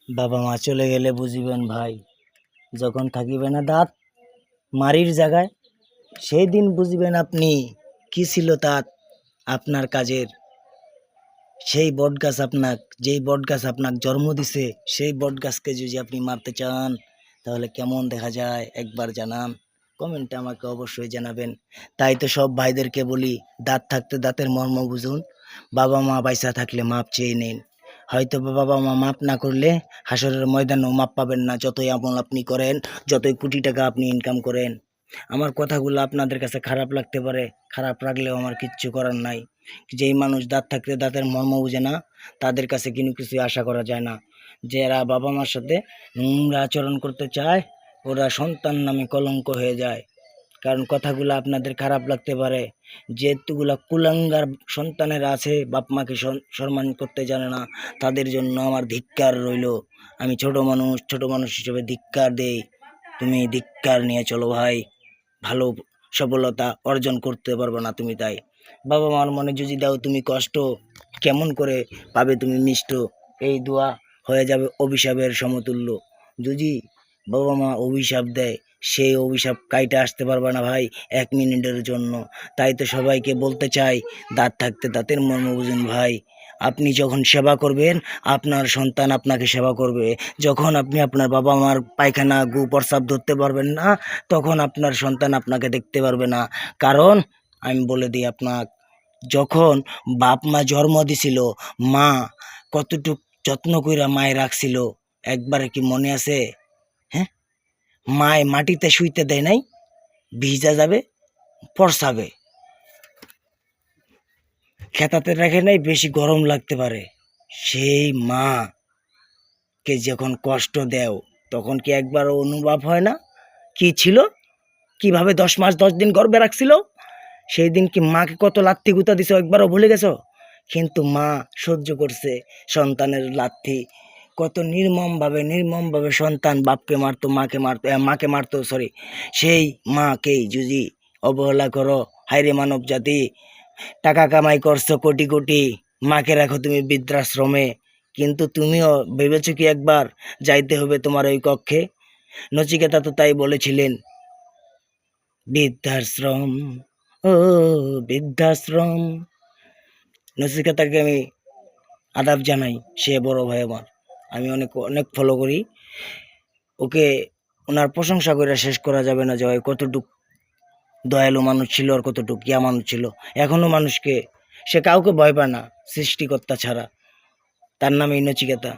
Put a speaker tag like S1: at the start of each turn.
S1: বাবা মা চলে গেলে বুঝিবেন ভাই, যখন থাকিবে না দাঁত মারির জায়গায়, সেই দিন বুঝিবেন আপনি কি ছিল তাত আপনার কাজের। সেই বটগাছ যেই বটগাছ আপনাকে জন্ম দিছে, সেই বটগাছকে যদি আপনি মারতে চান তাহলে কেমন দেখা যায় একবার জানান, কমেন্টে আমাকে অবশ্যই জানাবেন। তাই তো সব ভাইদেরকে বলি, দাঁত থাকতে দাঁতের মর্ম বুঝুন, বাবা মা বাইসা থাকলে মাপ চেয়ে নিন। হয়তো বাবা মা মাপ না করলে হাসরের ময়দানেও মাপ পাবেন না, যতই আমল আপনি করেন, যতই কোটি টাকা আপনি ইনকাম করেন। আমার কথাগুলো আপনাদের কাছে খারাপ লাগতে পারে, খারাপ লাগলেও আমার কিচ্ছু করার নাই। যেই মানুষ দাঁত থাকতে দাঁতের মর্ম বুঝে না, তাদের কাছে কিন্তু কিছু আশা করা যায় না। যারা বাবা মার সাথে নোংরা আচরণ করতে চায়, ওরা সন্তান নামে কলঙ্ক হয়ে যায়। কারণ কথাগুলো আপনাদের খারাপ লাগতে পারে, যেহেতুগুলা কুলাঙ্গার সন্তানের আছে, বাপ মাকে সম্মান করতে জানে না, তাদের জন্য আমার ধিক্কার রইল। আমি ছোট মানুষ হিসেবে ধিক্কার দেই। তুমি ধিক্কার নিয়ে চলো ভাই, ভালো সফলতা অর্জন করতে পারবে না তুমি। তাই বাবা মার মনে যদি দাও তুমি কষ্ট, কেমন করে পাবে তুমি মিষ্ট? এই দোয়া হয়ে যাবে অভিশাপের সমতুল্য। যদি বাবা মা অভিশাপ দেয়, সেই অভিশাপ কাইটা আসতে পারবে না ভাই 1 মিনিটের জন্য। তাই তো সবাইকে বলতে চাই, দাঁত থাকতে দাঁতের মর্ম বুঝুন ভাই। আপনি যখন সেবা করবেন, আপনার সন্তান আপনাকে সেবা করবে। যখন আপনি আপনার বাবা মার পায়খানা গু প্রস্রাব ধরতে পারবেন না, তখন আপনার সন্তান আপনাকে দেখতে পারবে না। কারণ আমি বলে দিই আপনার, যখন বাপ মা জন্ম দিছিল, মা কতটুক যত্ন কইরা মায় রাখছিল, একবারে কি মনে আছে? হ্যাঁ, মায় মাটিতে শুইতে দেয় নাই, ভিজা যাবে পরসাবে, খেতাতে রাখে নাই, বেশি গরম লাগতে পারে। সেই মাকে যখন কষ্ট দেও, তখন কি একবার অনুভব হয় না কি ছিল, কিভাবে 10 মাস 10 দিন গর্ভে রাখছিল? সেই দিন কি মাকে কত লাথি গুতা দিছো একবারও ভুলে গেছো? কিন্তু মা সহ্য করছে সন্তানের লাথি। কত নির্মমভাবে সন্তান বাপকে মারতো, মাকে মারতো, সরি। সেই মাকেই যদি অবহেলা করো, হায়রে মানব জাতি, টাকা কামাই করছো কোটি কোটি, মাকে রাখো তুমি বৃদ্ধাশ্রমে। কিন্তু তুমিও ভেবেছো কি একবার যাইতে হবে তোমার ওই কক্ষে? নচিকেতা তো তাই বলেছিলেন, বৃদ্ধাশ্রম, ও বৃদ্ধাশ্রম। নচিকেতাকে আমি আদাব জানাই, সে বড় ভাই আমার, আমি অনেক অনেক ফলো করি ওকে। ওনার প্রশংসা করে শেষ করা যাবে না যে ওই কতটুক দয়ালু মানুষ ছিল আর কতটুক ইয়া মানুষ ছিল। এখনো মানুষকে, সে কাউকে ভয় পায় না সৃষ্টিকর্তা ছাড়া। তার নামই নচিকেতা।